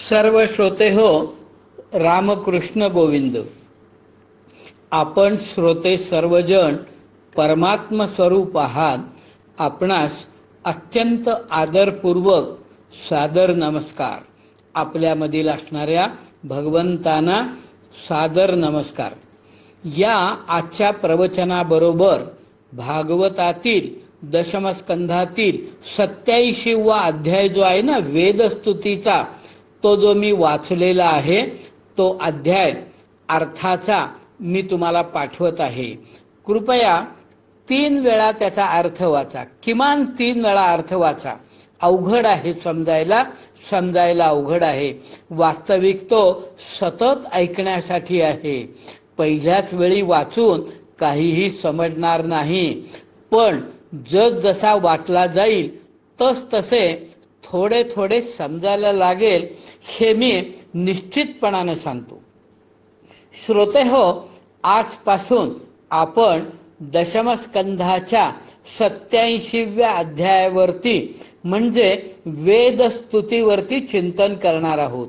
सर्व श्रोते हो, रामकृष्ण गोविंद. आपण श्रोते सर्वजण परमात्म स्वरूप आहात. आपणास अत्यंत आदरपूर्वक सादर नमस्कार. आपल्यामधील असणाऱ्या भगवंतांना सादर नमस्कार. या आजच्या प्रवचनाबरोबर भागवतातील दशमस्कंधातील 87वा अध्याय जो आहे ना, वेदस्तुतीचा, तो जो मी वाचलेला आहे तो अध्याय अर्थाचा मी तुम्हाला पाठवत आहे. कृपया 3 वेळा त्याचा अर्थ वाचा, किमान 3 वेळा अर्थ वाचा. अवघड आहे समजायला अवघड आहे. वास्तविक तो सतत ऐकण्यासाठी आहे. पहिल्याच वेळी वाचून काहीही समजणार नाही, पण जसा वाचला जाईल तसे थोडे थोडे समजायला लागेल, हे मी निश्चितपणाने सांगतो. श्रोते हो, आजपासून आपण दशमस्कंधाच्या 87व्या अध्यायावरती म्हणजे वेदस्तुतीवरती चिंतन करणार आहोत.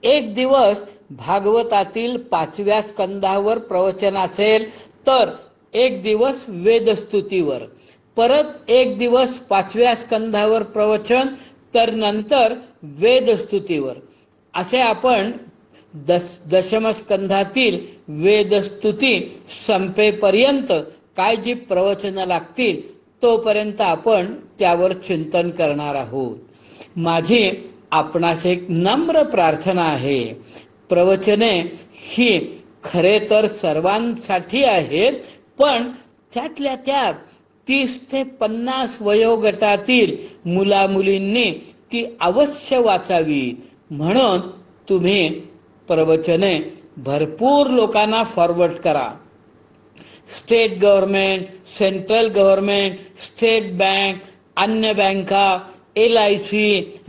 एक दिवस भागवतातील 5व्या स्कंधावर प्रवचन असेल, तर एक दिवस वेदस्तुतीवर, परत एक दिवस 5व्या स्कंधावर प्रवचन, तर नंतर वेदस्तुतीवर, असे आपण दशमस्कंधातील वेदस्तुती संपेपर्यंत काय जी प्रवचनं लागतील तोपर्यंत आपण त्यावर चिंतन करणार आहोत. माझी आपणास एक नम्र प्रार्थना आहे. प्रवचने ही खरे तर सर्वांसाठी आहेत, पण त्यातल्या त्यात 30 ते 50 वयोगटातील मुलामुलींनी ती अवश्य वाचावी. म्हणून तुम्ही प्रवचने भरपूर लोकांना फॉरवर्ड करा. State government, central government, state bank, अन्य बँका, LIC,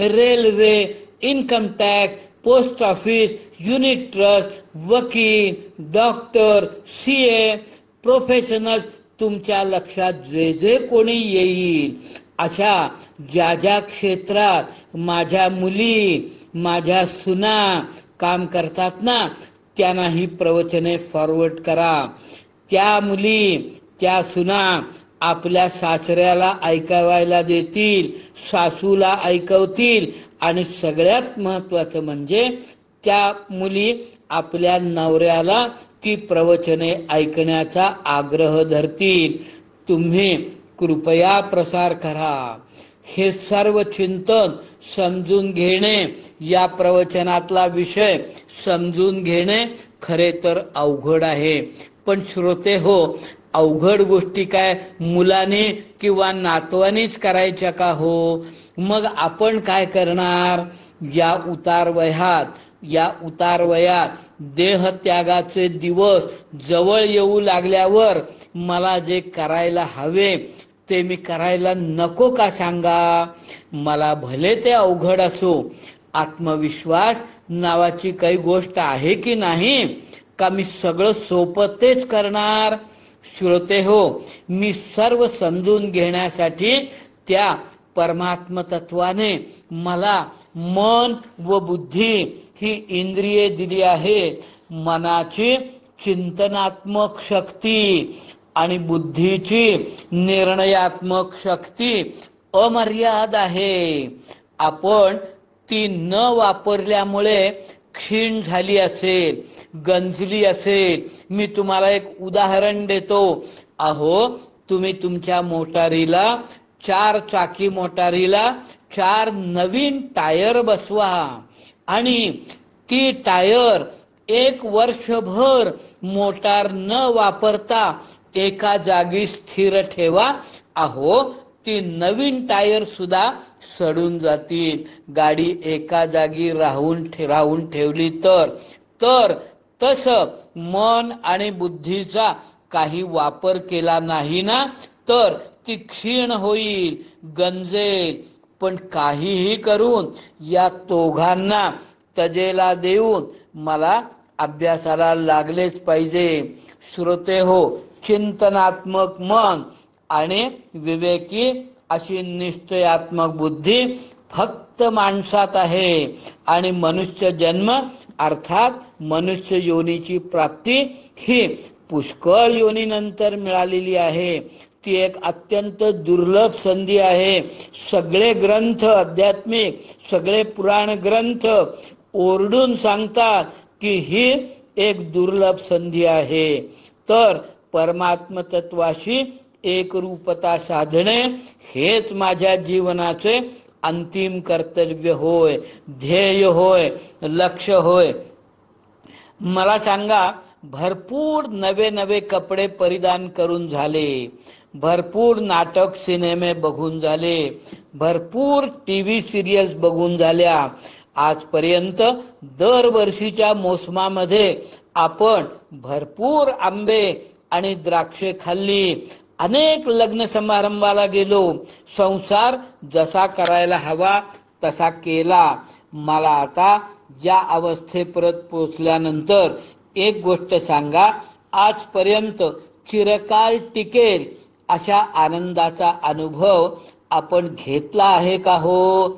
railway, income tax, post office, unit trust, वकील, डॉक्टर, CA, प्रोफेशनल्स, तुमच्या लक्षात जे कोणी येईल अशा ज्या क्षेत्रात माझ्या मुली, माझ्या सुना काम करतात ना, त्यांना ही प्रवचने फॉरवर्ड करा. त्या मुली, त्या सुना आपल्या सासऱ्याला ऐकायला देतील, सासूला ऐकवतील, आणि सगळ्यात महत्त्वाचं म्हणजे त्या मुली आपल्या नवऱ्याला ती प्रवचने ऐकण्याचा आग्रह धरतील. तुम्ही कृपया प्रसार करा. हे सर्व चिंतन समजून घेणे, या प्रवचनातला विषय समजून घेणे खरे तर अवघड आहे. पण श्रोते हो, अवघड गोष्टी काय मुलाने किंवा नातवानीच करायच्या का हो? मग आपण काय करणार? या उतार वयात देहत्यागाचे दिवस जवळ येऊ लागल्यावर मला जे करायला हवे ते मी करायला नको का सांगा? मला भले ते अवघड असो, आत्मविश्वास नावाची काही गोष्ट आहे की नाही, का मी सगळं सोपं तेच करणार? श्रोते हो, मी सर्व समजून घेण्यासाठी त्या परमात्म तत्वाने मला मन व बुद्धी ही इंद्रिये दिली आहे. मनाची चिंतनात्मक शक्ती आणि बुद्धीची निर्णयात्मक शक्ती अमर्याद आहे. आपण ती न वापरल्यामुळे क्षीण झाली असेल, गंजली असेल. मी तुम्हाला एक उदाहरण देतो. अहो, तुम्ही तुमच्या मोटारीला, 4 चाकी मोटारीला 4 नवीन टायर बसवा आणि ती टायर 1 वर्षभर मोटार न वापरता एका जागी स्थिर ठेवा. अहो, ती नवीन टायर सुद्धा सडून जातील. गाडी एका जागी राहून ठेवली तर तसं मन आणि बुद्धीचा काही वापर केला नाही ना, तर ती क्षीण होईल, गंजेल. पण काहीही करून या दोघांना तजेला देऊन मला अभ्यासाला लागलेच पाहिजे. श्रोते हो, चिंतनात्मक मन आणि विवेकी अशी निश्चयात्मक बुद्धी फक्त माणसात आहे आणि मनुष्य जन्म अर्थात मनुष्य योनीची प्राप्ती ही पुष्कळ योनीनंतर मिळालेली आहे. ती एक अत्यंत दुर्लभ संधी आहे. सगळे ग्रंथ आध्यात्मिक, सगळे पुराण ग्रंथ ओरडून सांगतात की ही एक दुर्लभ संधी आहे. तर परमात्म तत्वाशी एकरूपता साधणे हेच माझ्या जीवनाचे अंतिम कर्तव्य होय, ध्येय होय, लक्ष्य होय. मला सांगा, भरपूर नवे नवे कपडे परिधान करून झाले, भरपूर नाटक सिनेमे बघून झाले, भरपूर टीव्ही सिरियल्स बघून झाल्या. आजपर्यंत दरवर्षीच्या मोसमामध्ये आपण भरपूर आंबे आणि द्राक्षे खाल्ली, अनेक लग्न समारंभाला गेलो, संसार जसा करायला हवा तसा केला. मला आता या अवस्थेपर्यंत पोचल्यानंतर एक गोष्ट सांगा, आजपर्यंत चिरकाल टिकेल अशा आनंदाचा अनुभव आपण घेतला आहे का हो?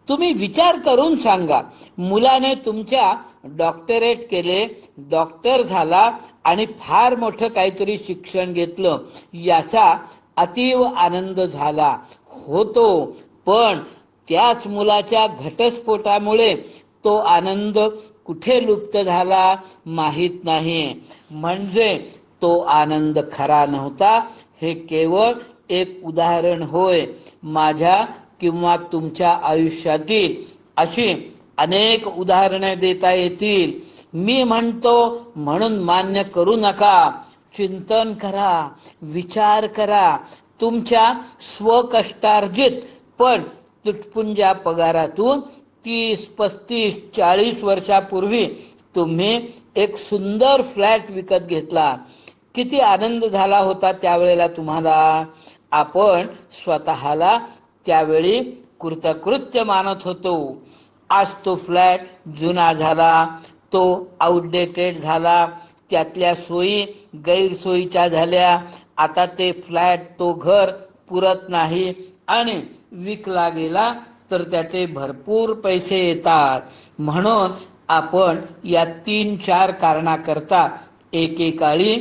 तुम्ही विचार करून सांगा. मुलाने तुमच्या डॉक्टरेट केले, डॉक्टर झाला आणि फार मोठं काहीतरी शिक्षण घेतलं, याचा अतीव आनंद झाला होतो. पण त्याच मुलाच्या घटस्फोटामुळे तो आनंद कुठे लुप्त झाला माहीत नाही. म्हणजे तो आनंद खरा नव्हता. हे केवळ एक उदाहरण होय. माझ्या किंवा तुमच्या आयुष्यातील अशी अनेक उदाहरणे देता येतील. मी म्हणतो म्हणून मान्य करू नका. चिंतन करा, विचार करा. तुमच्या स्वकष्टार्जित पण तुटपुंज्या पगारातून 30, 35, 40 वर्षापूर्वी तुम्ही एक सुंदर फ्लॅट विकत घेतला. किती आनंद झाला होता त्यावेळेला तुम्हाला. आपण स्वतःला त्यावेळी कृतकृत्य मानत होतो. आज तो फ्लॅट जुना झाला, तो आउटडेटेड झाला, त्यातल्या सोयी गैरसोयीच्या झाल्या. आता ते फ्लॅट, तो घर पुरत नाही आणि विकला गेला तर त्याचे भरपूर पैसे येतात. म्हणून आपण या 3-4 कारणाकरता एकेकाळी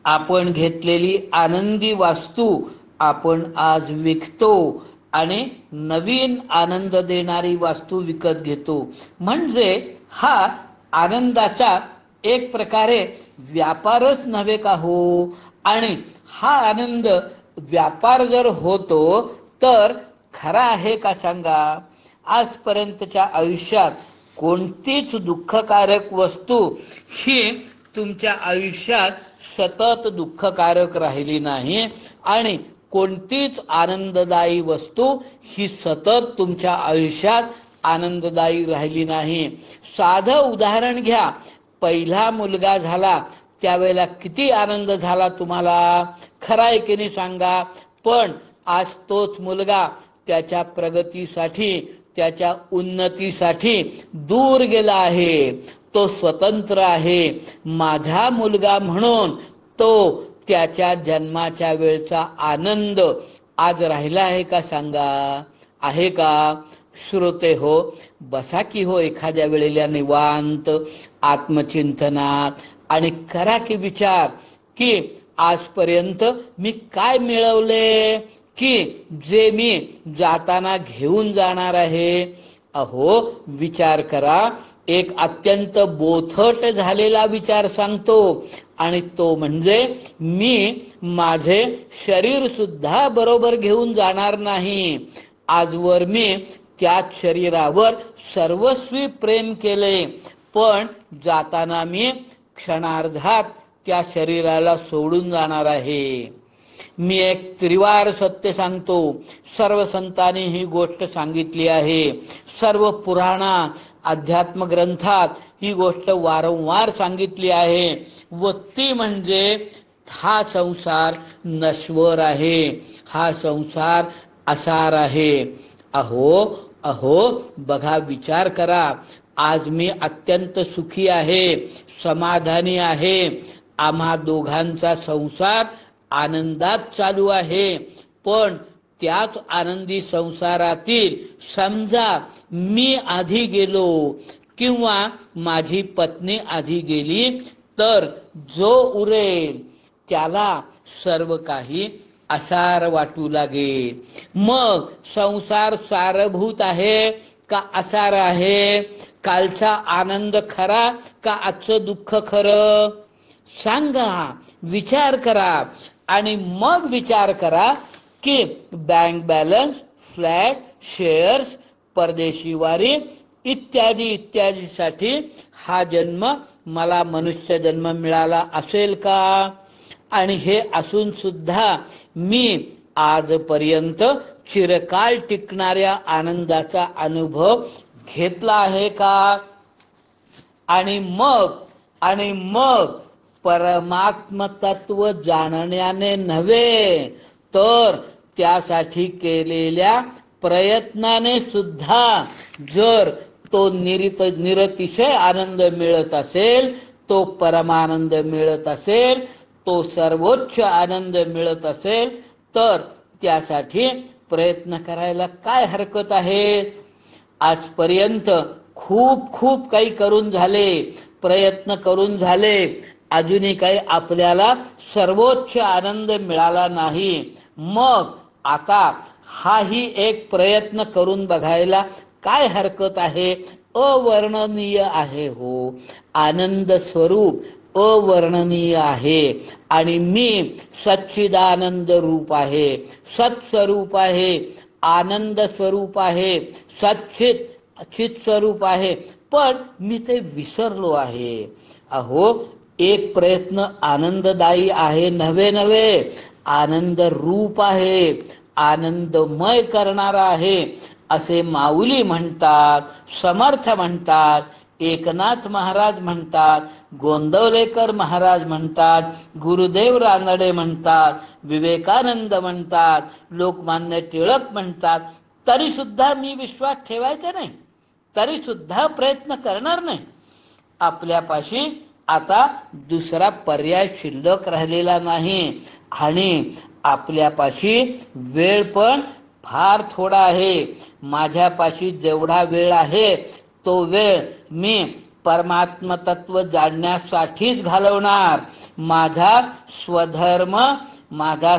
आपण घेतलेली आनंदी वास्तू आपण आज विकतो आणि नवीन आनंद देणारी वास्तू विकत घेतो. म्हणजे हा आनंदाचा एक प्रकारे व्यापारच नव्हे का हो? आणि हा आनंद व्यापार जर होतो तर खरा आहे का सांगा? आजपर्यंतच्या आयुष्यात कोणतीच दुःखकारक वस्तू ही तुमच्या आयुष्यात सतत दुःखकारक राहिली नाही आणि कोणतीच आनंददायी वस्तू ही सतत तुमच्या आयुष्यात आनंददायी राहिली नाही. साधं उदाहरण घ्या. पहिला मुलगा झाला त्यावेळेला किती आनंद झाला तुम्हाला? खरा आहे की नाही सांगा? पण आज तोच मुलगा त्याच्या प्रगतीसाठी, त्याच्या उन्नतीसाठी दूर गेला आहे. तो स्वतंत्र आहे. माझा मुलगा म्हणून तो त्याच्या जन्माच्या वेळचा आनंद आज राहिला आहे का सांगा? आहे का? श्रोते हो, बसा की हो एखाद्या वेळेला निवांत आत्मचिंतनात आणि करा की विचार की आजपर्यंत मी काय मिळवले, की जे मी जाताना घेऊन जाणार आहे. अहो विचार करा. एक अत्यंत बोथट झालेला विचार सांगतो आणि तो म्हणजे मी माझे शरीर सुद्धा बरोबर घेऊन जाणार नाही. आजवर मी त्याच शरीरावर सर्वस्वी प्रेम केले, पण जाताना मी क्षणार्धात त्या शरीराला सोडून जाणार आहे. मी एक त्रिवार सत्य सांगतो. सर्व संतांनी ही गोष्ट सांगितली आहे. सर्व पुराणात, अध्यात्म ग्रंथात ही गोष्ट वारंवार सांगितली आहे. व ती म्हणजे हा संसार नश्वर आहे, हा संसार असार आहे. अहो अहो बघा, विचार करा. आज मी अत्यंत सुखी आहे, समाधानी आहे. आम्हा दोघांचा संसार आनंदात चालू आहे. पण त्याच आनंदी संसारातील समजा मी आधी गेलो किंवा माझी पत्नी आधी गेली तर जो उरेल त्याला सर्व काही असार वाटू लागेल. मग संसार सारभूत आहे का असार आहे? कालचा आनंद खरा का आजचं दुःख खरं? सांगा, विचार करा. आणि मग विचार करा की बँक बॅलन्स, फ्लॅट, शेअर्स, परदेशी वारी इत्यादी इत्यादीसाठी हा जन्म मला मनुष्य जन्म मिळाला असेल का? आणि हे असून सुद्धा मी आजपर्यंत चिरकाल टिकणाऱ्या आनंदाचा अनुभव घेतला आहे का? आणि मग परमात्म तत्व जाणण्याने नव्हे तर त्यासाठी केलेल्या प्रयत्नाने सुद्धा जर तो निरतिशय आनंद मिळत असेल, तो परमानंद मिळत असेल, तो सर्वोच्च आनंद मिळत असेल तर त्यासाठी प्रयत्न करायला काय हरकत आहे? आजपर्यंत खूप काही करून झाले, प्रयत्न करून झाले, अजूनही काही आपल्याला सर्वोच्च आनंद मिळाला नाही. मग आता हाही एक प्रयत्न करून बघायला काय हरकत आहे? अवर्णनीय आहे हो, आनंद स्वरूप अवर्णनीय आहे. आणि मी सच्चिदानंद रूप आहे, सत्स्वरूप आहे, आनंद स्वरूप आहे, चित स्वरूप आहे, पण मी ते विसरलो आहे. अहो, एक प्रयत्न आनंददायी आहे नव्हे, आनंद रूप आहे, आनंदमय करणारा आहे असे माऊली म्हणतात, समर्थ म्हणतात, एकनाथ महाराज म्हणतात, गोंदवलेकर महाराज म्हणतात, गुरुदेव रानडे म्हणतात, विवेकानंद म्हणतात, लोकमान्य टिळक म्हणतात. तरी सुद्धा मी विश्वास ठेवायचा नाही, तरी सुद्धा प्रयत्न करणार नाही. आपल्यापाशी आता दुसरा पर्याय शिल्लक राहिलेला नाही आणि आपल्यापाशी वेळ पण फार थोडा आहे. माझ्यापाशी जेवढा वेळ आहे तो वेळ मी परमात्म तत्व जाणण्यासाठीच घालवणार. माझा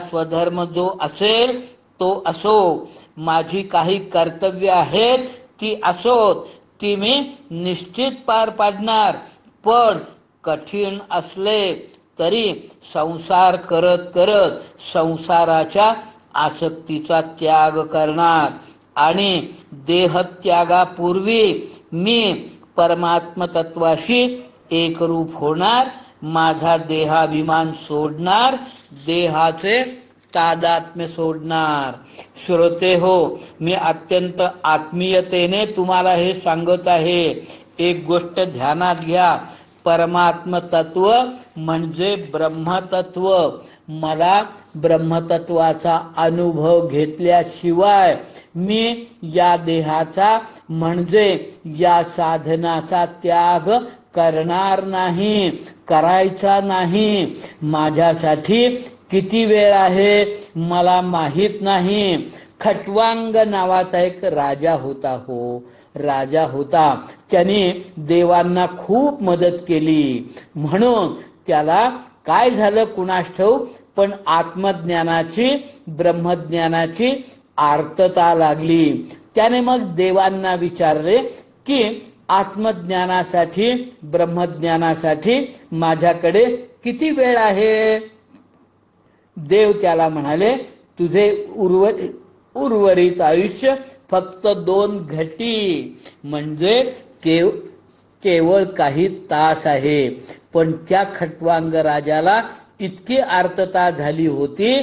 स्वधर्म जो असेल तो असो, माझी काही कर्तव्य आहेत ती असोत, ती मी निश्चित पार पाडणार. पण कठीण असले तरी संसार करत करत संसाराच्या आसक्तीचा त्याग करणार आणि देहत्यागापूर्वी मी परमात्म तत्वाशी एकरूप होणार. माझा देहाभिमान सोडणार, देहाचे तादात्म्य सोडणार. श्रोते हो, मी अत्यंत आत्मीयतेने तुम्हाला हे सांगत आहे. एक गोष्ट ध्यानात घ्या, परमात्म तत्व म्हणजे ब्रह्मतत्व. मला ब्रह्मतत्वाचा अनुभव घेतल्याशिवाय मी या देहाचा म्हणजे या साधनाचा त्याग करणार नाही, करायचा नाही. माझ्यासाठी किती वेळ आहे मला माहीत नाही. खटवांग नावाचा एक राजा होता हो, राजा होता. त्याने देवांना खूप मदत केली, म्हणून त्याला काय झालं कुणास ठाऊक, पण आत्मज्ञानाची ब्रह्मज्ञानाची आर्तता लागली. त्याने मग देवांना विचारले की आत्मज्ञानासाठी ब्रह्मज्ञानासाठी माझ्याकडे किती वेळ आहे? देव त्याला म्हणाले, तुझे उर्वरित आयुष्य फक्त 2 घटी म्हणजे केवळ काही तास आहे. पण त्या खटवांग राजाला इतकी आर्तता झाली होती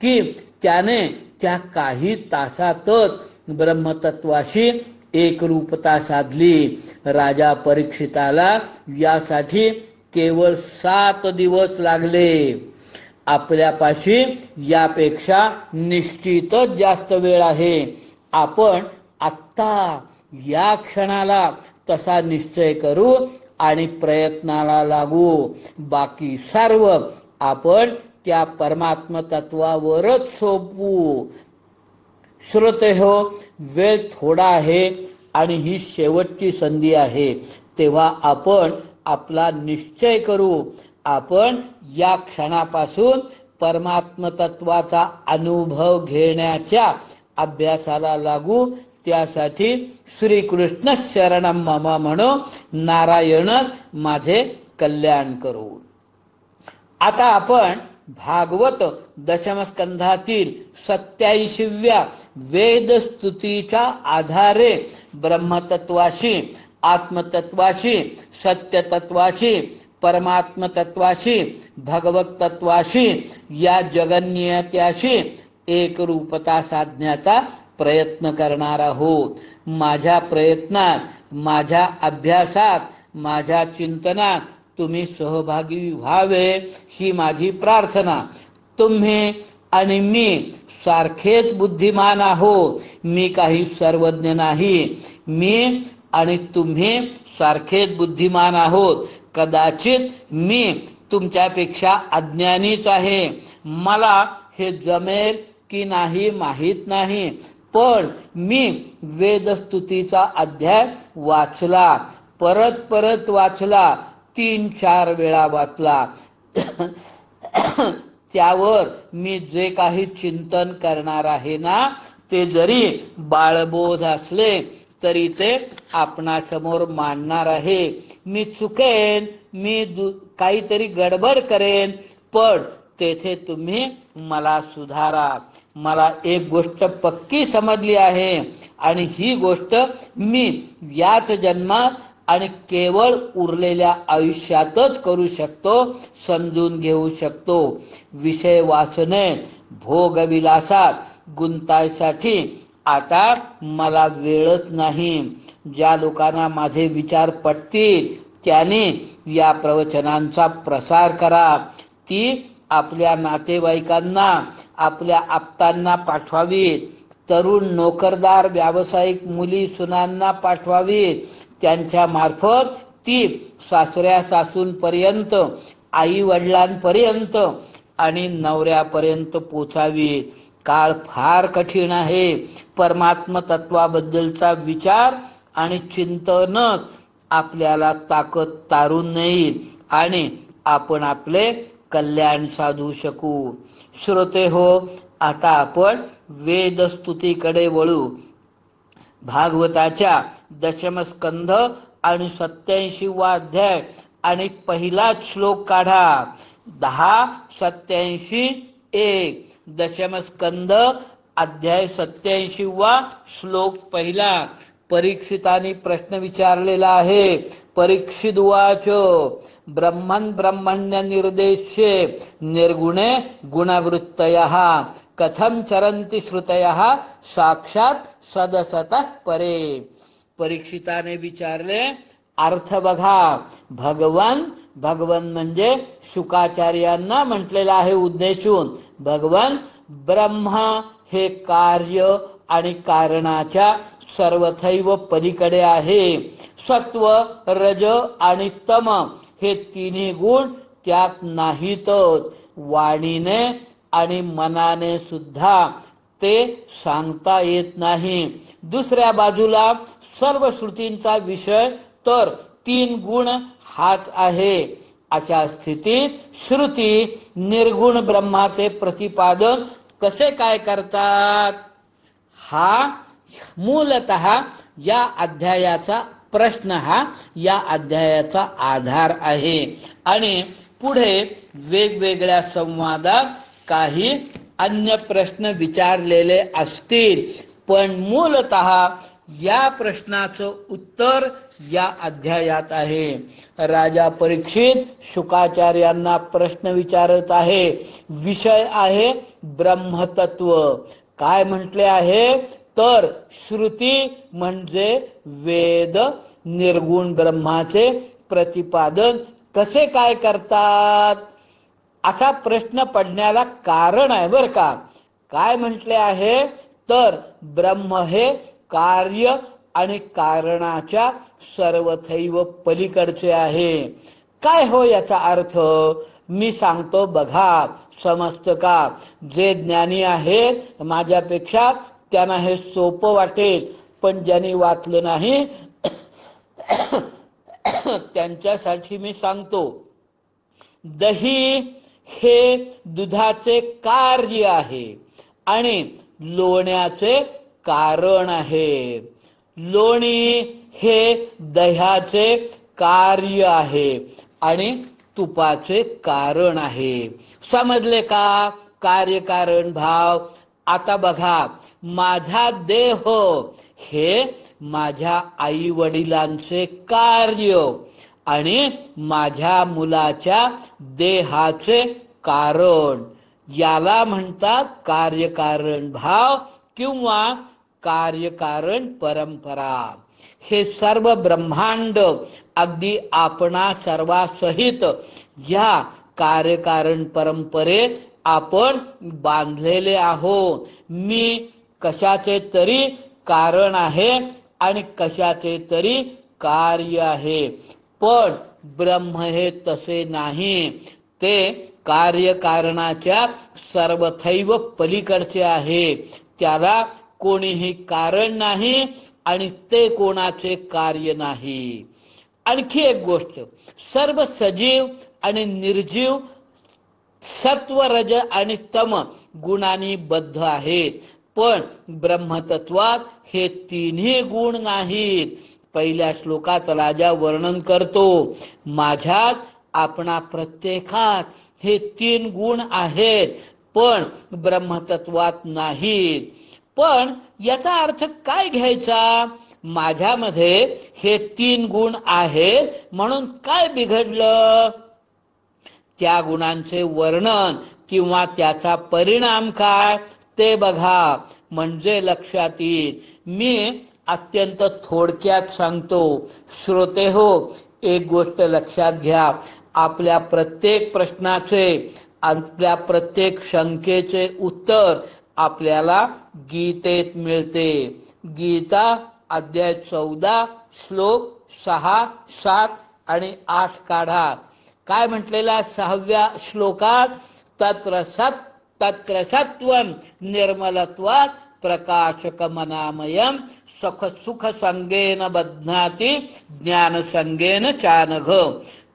की त्याने त्या काही तासातच ब्रह्मतत्वाशी एकरूपता साधली. राजा परीक्षिताला यासाठी केवळ 7 दिवस लागले. आपल्यापाशी यापेक्षा निश्चितच जास्त वेळ आहे. आपण आत्ता या क्षणाला तसा निश्चय करू आणि प्रयत्नाला लागू. बाकी सर्व आपण त्या परमात्म तत्वावरच सोपवू. श्रोते हो, वेळ थोडा आहे आणि ही शेवटची संधी आहे. तेव्हा आपण आपला निश्चय करू. आपण या क्षणापासून परमात्म तत्वाचा अनुभव घेण्याच्या अभ्यासाला लागू. त्यासाठी श्रीकृष्ण शरणम मम म्हणो, नारायण माझे कल्याण करू. आता आपण भागवत दशमस्कंधातील 87व्या वेदस्तुतीच्या आधारे ब्रह्मतत्वाशी, आत्मतत्वाशी, सत्यतत्वाशी, परमात्मतत्वाशी, भगवत तत्वाशी, या जगन्नियत्याशी एकरूपता साधण्याचा प्रयत्न करणार आहोत. माझ्या प्रयत्नात, माझ्या अभ्यासात, माझ्या चिंतनात तुम्ही सहभागी व्हावे ही माझी प्रार्थना. तुम्ही आणि मी सारखेच बुद्धिमान आहोत. मी काही सर्वज्ञ नाही. मी आणि तुम्ही सारखेच बुद्धिमान आहोत. कदाचित मी तुमच्यापेक्षा अज्ञानीच आहे. मला हे जमेल की नाही माहीत नाही, पण मी वेदस्तुतीचा अध्याय वाचला, परत परत वाचला, 3-4 वेळा वाचला. त्यावर मी जे काही चिंतन करणार आहे ना, ते जरी बाळबोध असले तरी ते आपणासमोर मांडणार आहे. मी चुकेन, मी काहीतरी गडबड करेन, पण तेथे तुम्ही मला सुधारा. मला एक गोष्ट पक्की समजली आहे आणि ही गोष्ट मी याच जन्मात आणि केवळ उरलेल्या आयुष्यातच करू शकतो, समजून घेऊ शकतो. विषय वाचने, भोगविलासात गुंतायसाठी आता मला वेळच नाही. ज्या लोकांना माझे विचार पटतील त्यांनी या प्रवचनांचा प्रसार करा. ती आपल्या नातेवाईकांना, आपल्या आप्तांना पाठवावीत. तरुण नोकरदार व्यावसायिक मुली सुनांना पाठवावीत. त्यांच्या मार्फत ती सासऱ्या सासूंपर्यंत, आई वडिलांपर्यंत आणि नवऱ्यापर्यंत पोचावीत. काळ फार कठीण आहे. परमात्म तत्वाबद्दलचा विचार आणि चिंतन आपल्याला ताकद तारून नेईल आणि आपण आपले कल्याण साधू शकू. श्रोते हो, आता आपण वेदस्तुतीकडे वळू. भागवताच्या दशमस्कंध आणि 87वा अध्याय आणि पहिलाच श्लोक काढा. 10:87:1 दशमस्कंध अध्याय 87वा श्लोक पहिला. परीक्षिताने प्रश्न विचारलेला आहे. परीक्षित उवाच ब्रह्मन् ब्रह्मण्य निर्देश्ये निर्गुणे गुणवृत्तयः कथं चरन्ति श्रुतयः साक्षात सदसतः परे. परीक्षिताने विचारले, अर्थ बघा. भगवन म्हणजे शुकाचार्यांना म्हटलेला आहे उद्देशून. भगवन ब्रह्म हे कार्य आणि कारणाच्या सर्वथैव पलीकडे आहे. सत्व, रज आणि तम हे तिन्ही गुण त्यात नाहीतच. वाणीने आणि मनाने सुद्धा ते सांगता येत नाही. दुसऱ्या बाजूला सर्व श्रुतींचा विषय तर 3 गुण हाच आहे. अशा स्थितीत श्रुती निर्गुण ब्रह्माचे प्रतिपादन कसे काय करतात, हा मूलतः या अध्यायाचा प्रश्न, हा या अध्यायाचा आधार आहे. आणि पुढे वेगवेगळ्या संवादात काही अन्य प्रश्न विचारलेले असतील, पण मूलतः या प्रश्नाचं उत्तर या अध्यायात आहे. राजा परीक्षित शुकाचार्यांना प्रश्न विचारत आहे. विषय आहे ब्रह्मतत्व. काय म्हटले आहे तर श्रुती म्हणजे वेद निर्गुण ब्रह्माचे प्रतिपादन कसे काय करतात, असा प्रश्न पडण्याला कारण आहे बर का. काय म्हटले आहे तर ब्रह्म हे कार्य आणि कारणाच्या सर्वथैव पलीकडचे आहे. काय हो याचा अर्थ मी सांगतो बघा, समजतं का. जे ज्ञानी आहेत माझ्यापेक्षा त्यांना हे सोपं वाटेल, पण ज्यांनी वाचलं नाही त्यांच्यासाठी मी सांगतो. दही हे दुधाचे कार्य आहे आणि लोण्याचे कारण आहे. लोणी हे दह्याचे कार्य आहे आणि तुपाचे कारण आहे. समजले का कार्यकारण भाव? आता बघा, माझा देह हे माझ्या आई वडिलांचे कार्य आणि माझ्या मुलाच्या देहाचे कारण, याला म्हणतात कार्यकारण भाव किंवा कार्यकारण परंपरा. हे सर्व ब्रह्मांड अगदी आपणा सर्वासहित या कार्यकारण परंपरेत आपण बांधलेले आहोत. मी कशाचे तरी कारण आहे आणि कशाचे तरी कार्य आहे, पण ब्रह्म हे तसे नाही. ते कार्यकारणाच्या सर्वथैव पलीकडचे आहे. त्याला कोणीही कारण नाही आणि ते कोणाचे कार्य नाही. आणखी एक गोष्ट, सर्व सजीव आणि निर्जीव सत्व, रज आणि तम गुणांनी बद्ध आहेत, पण ब्रह्मतत्वात हे तिन्ही गुण नाहीत. पहिल्या श्लोकात राजा वर्णन करतो, माझ्यात आपणा प्रत्येकात हे 3 गुण आहेत, पण ब्रह्मतत्वात नाहीत. पण याचा अर्थ काय घ्यायचा? माझ्यामध्ये हे 3 गुण आहेत म्हणून काय बिघडलं? त्या गुणांचे वर्णन किंवा त्याचा परिणाम काय ते बघा, म्हणजे लक्षात येईल. मी अत्यंत थोडक्यात सांगतो. श्रोते हो, एक गोष्ट लक्षात घ्या, आपल्या प्रत्येक प्रश्नाचे, आपल्या प्रत्येक शंकेचे उत्तर आपल्याला गीतेत मिळते. गीता अध्याय 14 श्लोक 6, 7 आणि 8 काढा. काय म्हटलेला 6व्या श्लोकात? तत्र सत्वं निर्मलत्वात् प्रकाशकमनामयं सुख संगेन बध्नाति ज्ञान संगेन चानघ.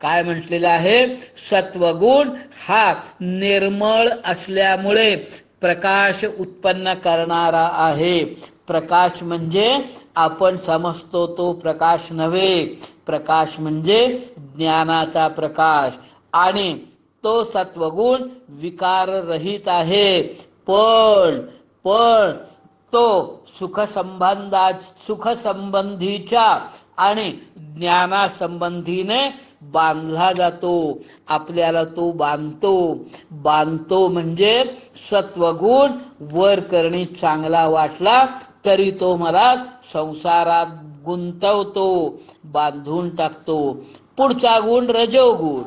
काय म्हटलेलं आहे? सत्वगुण हा निर्मळ असल्यामुळे प्रकाश उत्पन्न करणारा आहे. प्रकाश म्हणजे आपण समजतो तो प्रकाश नव्हे. प्रकाश म्हणजे ज्ञानाचा प्रकाश आणि तो सत्वगुण विकाररहित आहे. पण तो सुखसंबंधीच्या आणि ज्ञानासंबंधीने बांधला जातो. आपल्याला तो बांधतो म्हणजे सत्वगुण वर करणे चांगला वाटला तरी तो मला संसारात गुंतवतो, बांधून टाकतो. पुढचा गुण रजोगुण.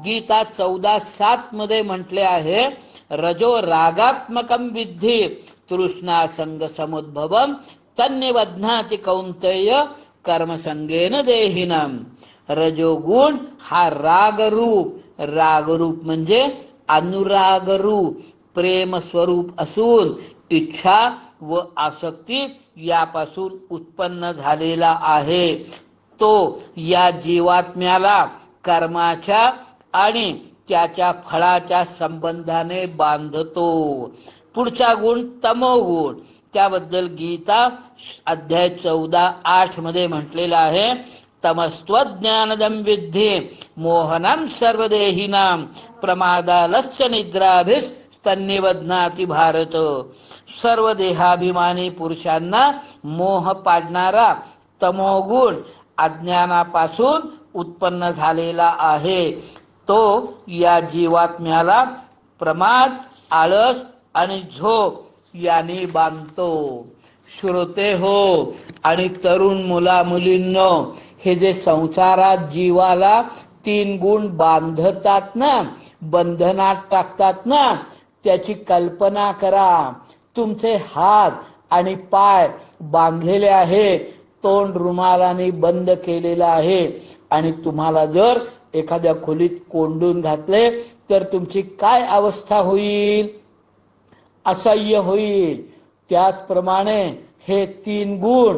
गीता 14:7 मध्ये म्हटले आहे, रजो रागात्मकं विद्धि तृष्णा संग समुद्भवम तन्निबध्नाति कौंतेय कर्मसंगेन देहिनम. रजोगुण हा रागरूप म्हणजे अनुरागरूप प्रेम स्वरूप असून इच्छा व आसक्ती यापासून उत्पन्न झालेला आहे. तो या जीवात्म्याला कर्माच्या आणि त्याच्या फळाच्या संबंधाने बांधतो. पुढचा गुण तमोगुण. त्याबद्दल गीता अध्याय 14:8 मध्ये म्हटलेला आहे, तमस्त्वज्ञानदं विद्धि मोहनं सर्वदेहिनां प्रमादालस्य निद्राभिस्तन्निबध्नाति भारत. सर्व देहाभिमानी पुरुषांना मोह पाडणारा तमोगुण अज्ञानापासून उत्पन्न झालेला आहे. तो या जीवात्म्याला प्रमाद, आळस आणि झोप यांनी बांधतो. श्रोते हो आणि तरुण मुला मुलींनो, हे जे संसारात जीवाला 3 गुण बांधतात ना, बंधनात टाकतात ना, त्याची कल्पना करा. तुमचे हात आणि पाय बांधलेले आहे, तोंड रुमालाने बंद केलेलं आहे आणि तुम्हाला जर एखाद्या खोलीत कोंडून घातले तर तुमची काय अवस्था होईल? असह्य होईल. त्याचप्रमाणे हे तीन गुण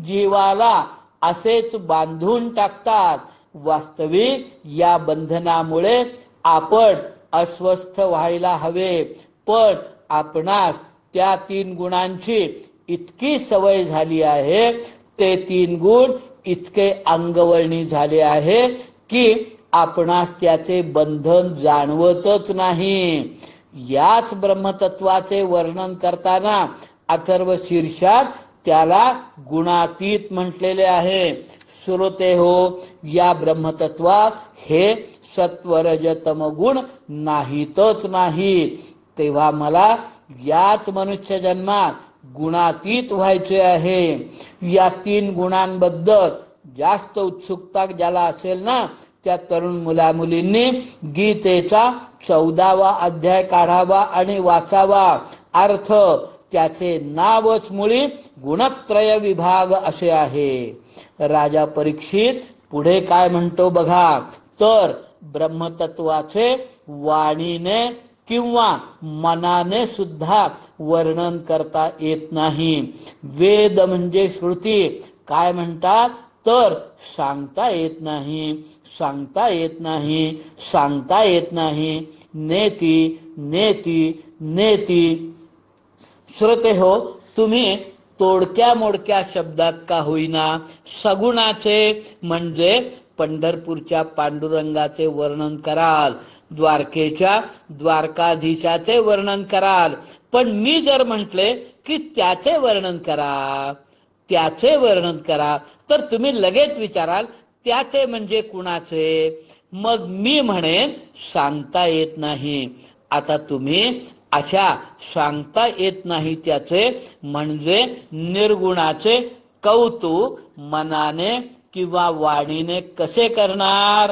जीवाला असेच बांधून टाकतात. वास्तविक या बंधनामुळे आपण अस्वस्थ व्हायला हवे, पण आपणास त्या तीन गुणांची इतकी सवय झाली आहे, ते तीन गुण इतके अंगवळणी झाले आहे की आपणास त्याचे बंधन जाणवतच नाही. याच ब्रह्मतत्वाचे वर्णन करताना अथर्व शीर्षात त्याला गुणातीत म्हटलेले आहे. श्रोते हो, या ब्रह्मतत्वात हे सत्वरजतम गुण नाहीतच नाही. तेव्हा मला याच मनुष्य जन्मात गुणातीत व्हायचे आहे. या तीन गुणांबद्दल जास्त उत्सुकता ज्याला असेल ना, त्या तरुण मुला मुलींनी गीतेचा 14वा अध्याय काढावा आणि वाचावा. अर्थ त्याचे नावच मुळी गुणत्रय विभाग असे आहे. राजा परीक्षित पुढे काय म्हणतो बघा. तर ब्रह्मतत्वाचे वाणीने किंवा मनाने सुद्धा वर्णन करता येत नाही. वेद म्हणजे श्रुती काय म्हणतात, तर सांगता येत नाही, सांगता येत नाही, सांगता येत नाही. नेती नेती नेती. श्रोते हो, तुम्ही तोडक्या मोडक्या शब्दात का होईना सगुणाचे म्हणजे पंढरपूरच्या पांडुरंगाचे वर्णन कराल, द्वारकेच्या द्वारकाधीशाचे वर्णन कराल. पण मी जर म्हटले की त्याचे वर्णन करा, त्याचे वर्णन करा, तर तुम्ही लगेच विचाराल त्याचे म्हणजे कुणाचे. मग मी म्हणेन सांगता येत नाही. आता तुम्ही अशा सांगता येत नाही त्याचे म्हणजे निर्गुणाचे कौतुक मनाने किंवा वाणीने कसे करणार.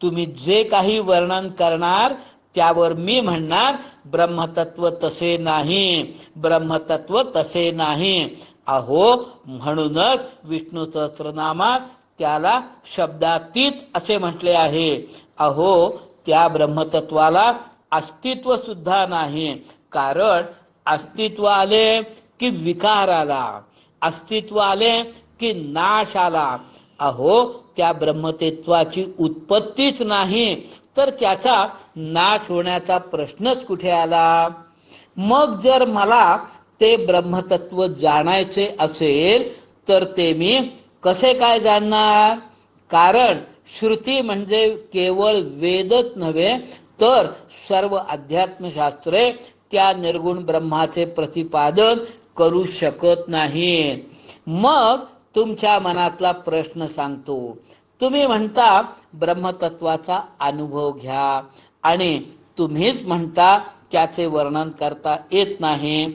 तुम्ही जे काही वर्णन करणार त्यावर मी म्हणणार ब्रह्मतत्व तसे नाही, ब्रह्मतत्व तसे नाही. अहो, म्हणूनच विष्णू सहस्त्रनामात त्याला शब्दातीत असे म्हटले आहे. अहो, त्या ब्रह्मतत्वाला अस्तित्व सुद्धा नाही. कारण अस्तित्व आले की विकार आला, अस्तित्व आले की नाश आला. अहो, त्या ब्रह्मतत्वाची उत्पत्तीच नाही, तर त्याचा नाश होण्याचा प्रश्नच कुठे आला. मग जर मला ते ब्रह्मतत्व जाणायचे असेल तर ते मी कसे काय जाणणार. कारण श्रुती म्हणजे केवळ वेदच नव्हे, तर सर्व अध्यात्मशास्त्रे त्या निर्गुण ब्रह्माचे प्रतिपादन करू शकत नाहीत. मग तुमच्या मनातला प्रश्न सांगतो. तुम्ही म्हणता ब्रह्मतत्वाचा अनुभव घ्या आणि तुम्हीच म्हणता त्याचे वर्णन करता येत नाही.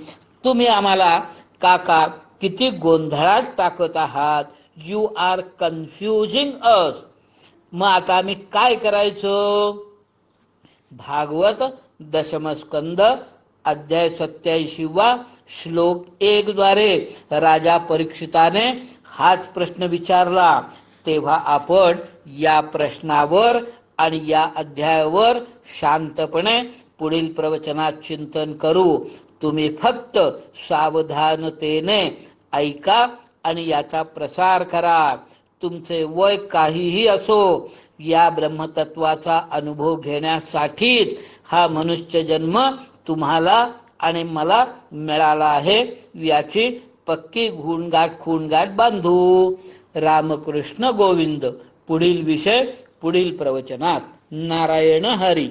तुम्ही आम्हाला काका किती गोंधळात टाकत आहात. यू आर कन्फ्युजिंग अस. मग आता आम्ही काय करायचं. भागवत दशमस्कंद अध्याय 87 श्लोक 1 द्वारे राजा परीक्षिताने हाच प्रश्न विचारला. तेव्हा आपण या प्रश्नावर आणि या अध्यायावर शांतपणे पुढील प्रवचनात चिंतन करू. तुम्ही फक्त सावधानतेने ऐका आणि याचा प्रसार करा. तुमचे वय काहीही असो, या ब्रह्मतत्वाचा अनुभव घेण्यासाठीच हा मनुष्य जन्म तुम्हाला आणि मला मिळाला आहे. याची पक्की खूणगाठ बांधू. रामकृष्ण गोविंद. पुढील विषय पुढील प्रवचनात. नारायण हरी.